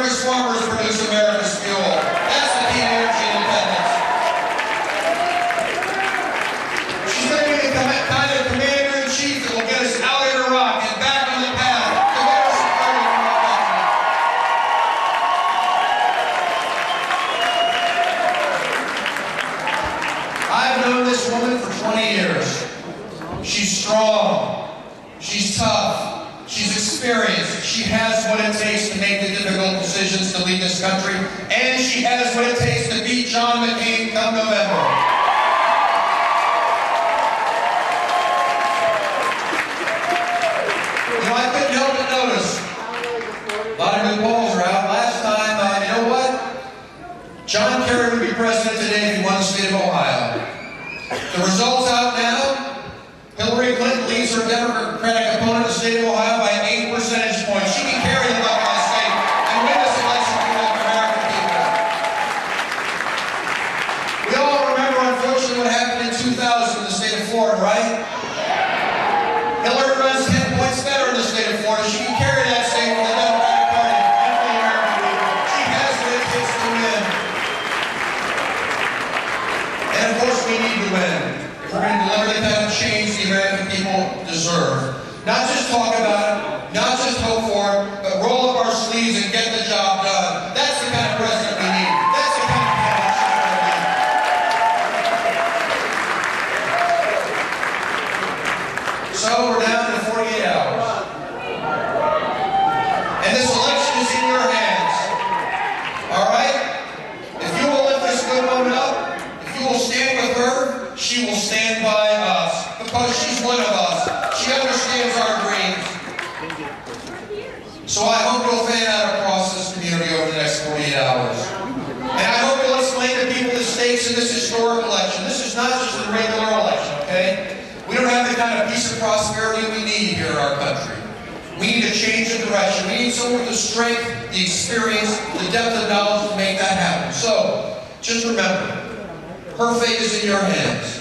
America's farmers produce America's fuel. That's the key to energy independence. She's going to be the kind of commander-in-chief that will get us out of Iraq and back on the path to better security for our country. I've known this woman for 20 years. She's strong. She's tough. She's experienced. She has what it takes to make the difficult decisions to lead this country. And she has what it takes to beat John McCain come November. You know, I couldn't help but notice a lot of new polls are out. Last time, you know what? John Kerry would be president today if he won the state of Ohio. The results out now. Hillary Clinton leads her Democratic opponent in the state of Ohio by 8 percentage points. She can carry the Buckeye State and win this election for the American people. We all remember, unfortunately, what happened in 2000 in the state of Florida, right? Hillary runs 10 points better in the state of Florida. She can carry that state for the Democratic Party and for the American people. She has what it takes to win. And of course, we need to win. We're going to deliver the kind of change the American people deserve. Not just talk about it, not just hope for it, but roll up our sleeves and get the job done. That's the kind of president we need. That's the kind of election we need. So we're down to 48 hours. And this election is in your hands. All right? If you will lift this good woman up, if you will stand with her, she will stand by us, because she's one of us. She understands our dreams. So I hope you'll fan out across this community over the next 48 hours. And I hope you'll explain to people the stakes in this historic election. This is not just a regular election, okay? We don't have the kind of peace and prosperity we need here in our country. We need to change the direction. We need someone with the strength, the experience, the depth of knowledge to make that happen. So, just remember, her fate is in your hands.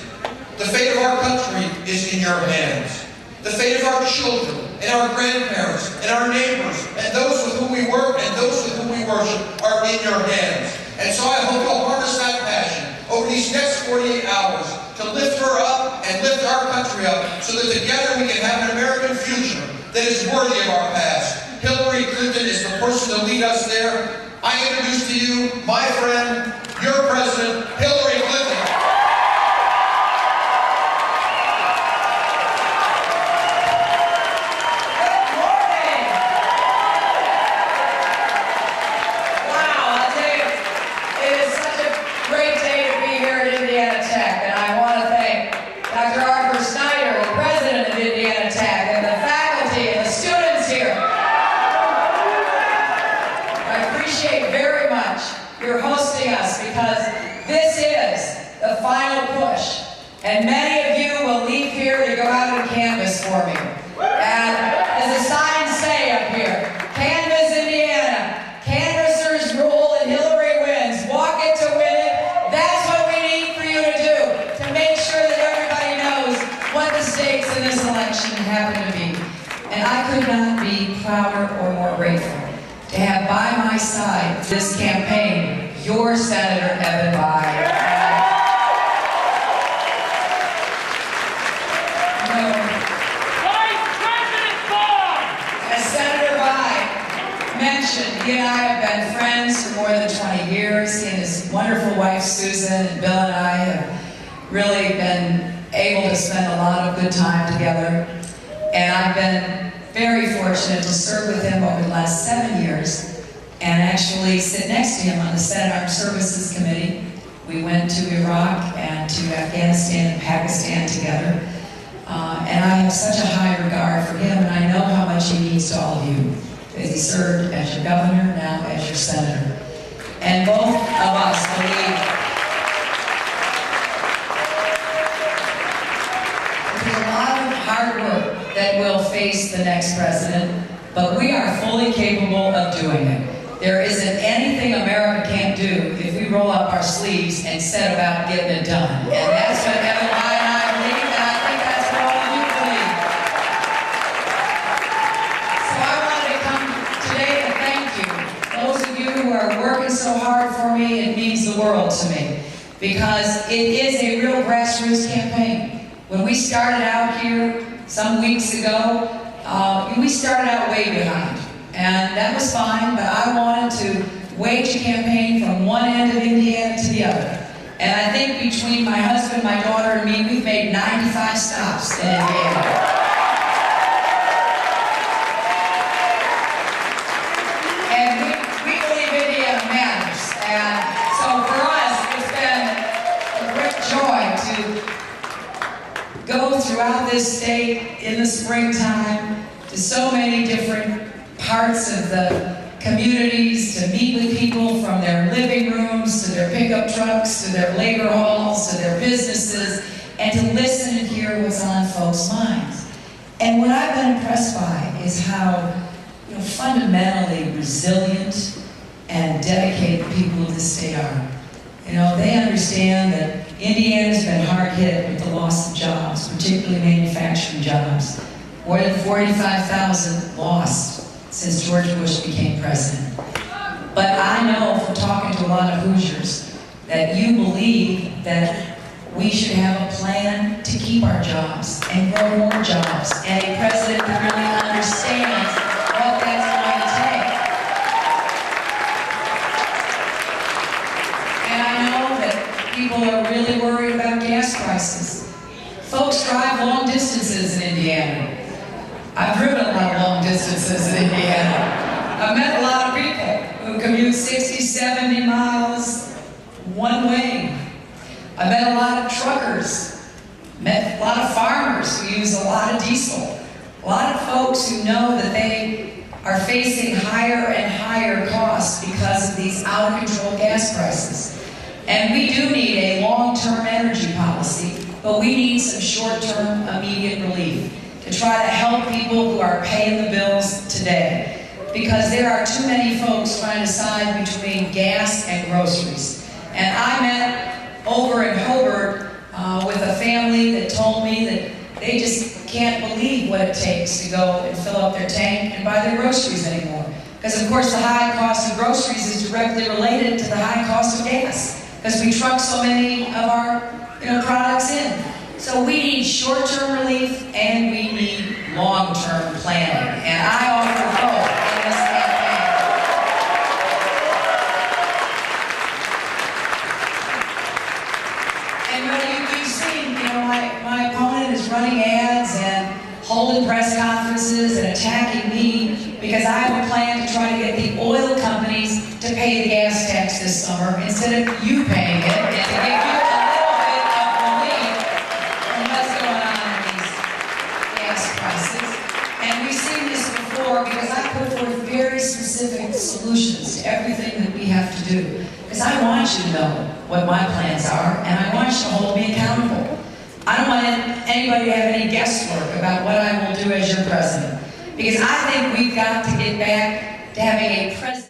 The fate of our country is in your hands. The fate of our children, and our grandparents, and our neighbors, and those with whom we work, and those with whom we worship are in your hands. And so I hope you'll harness that passion over these next 48 hours to lift her up and lift our country up so that together we can have an American future that is worthy of our past. Hillary Clinton is the person to lead us there. I introduce to you my friend, your president, Hillary Clinton. Good morning. Wow, I'll tell you, it is such a great day to be here at Indiana Tech, and I want to thank Dr. Andorfer, the president of Indiana Tech, and the faculty and the students here. I appreciate very much your hosting us, because this is the final push. And many of you will leave here to go out and canvass for me. And as the signs say up here, canvass Indiana, canvassers rule and Hillary wins. Walk it to win it. That's what we need for you to do, to make sure that everybody knows what the stakes in this election happen to be. And I could not be prouder or more grateful to have by my side this campaign, your Senator Evan Bayh. Vice President Bayh! As Senator Bayh mentioned, he and I have been friends for more than 20 years. He and his wonderful wife Susan and Bill and I have really been able to spend a lot of good time together. And I've been very fortunate to serve with him over the last 7 years and actually sit next to him on the Senate Armed Services Committee. We went to Iraq and to Afghanistan and Pakistan together. And I have such a high regard for him, and I know how much he means to all of you, as he served as your governor, now as your senator. And both of us believe there's a lot of hard work that will face the next president, but we are fully capable of doing it. There isn't anything America can't do if we roll up our sleeves and set about getting it done. And that's what Evan Bayh and I believe, and I think that's what all of you believe. So I wanted to come today to thank you, those of so hard for me, it means the world to me, because it is a real grassroots campaign. When we started out here some weeks ago, we started out way behind, and that was fine, but I wanted to wage a campaign from one end of Indiana to the other. And I think between my husband, my daughter, and me, we've made 95 stops in Indiana. And we believe Indiana matters. And so for us, it's been a great joy to go throughout this state in the springtime to so many different parts of the communities, to meet with people from their living rooms to their pickup trucks to their labor halls to their businesses, and to listen and hear what's on folks' minds. And what I've been impressed by is how fundamentally resilient and dedicated people of this state are. They understand that Indiana's been hard hit with the loss of jobs, particularly manufacturing jobs. More than 45,000 lost since George Bush became president. But I know from talking to a lot of Hoosiers that you believe that we should have a plan to keep our jobs and grow more jobs, and a president that really understands what that's going to take. And I know that people are really worried about gas prices. Folks drive long distances in Indiana. I've driven a lot of long distances in Indiana. I've met a lot of people who commute 60, 70 miles one way. I've met a lot of truckers, met a lot of farmers who use a lot of diesel, a lot of folks who know that they are facing higher and higher costs because of these out-of-control gas prices. And we do need a long-term energy policy, but we need some short-term immediate relief to try to help people who are paying the bills today. Because there are too many folks trying to decide between gas and groceries. And I met over in Hobart with a family that told me that they just can't believe what it takes to go and fill up their tank and buy their groceries anymore. Because of course the high cost of groceries is directly related to the high cost of gas, because we truck so many of our products in. So we need short-term relief and we need long-term planning. And I offer both in this campaign. And you've seen, my opponent is running ads and holding press conferences and attacking me because I have a plan to try to get the oil companies to pay the gas tax this summer instead of you paying it, and to give you a little bit of relief from what's going on in these gas prices. And we've seen this before because I put forth very specific solutions to everything that we have to do. Because I want you to know what my plans are, and I want you to hold me accountable. I don't want anybody to have any guesswork about what I will do as your president. Because I think we've got to get back to having a president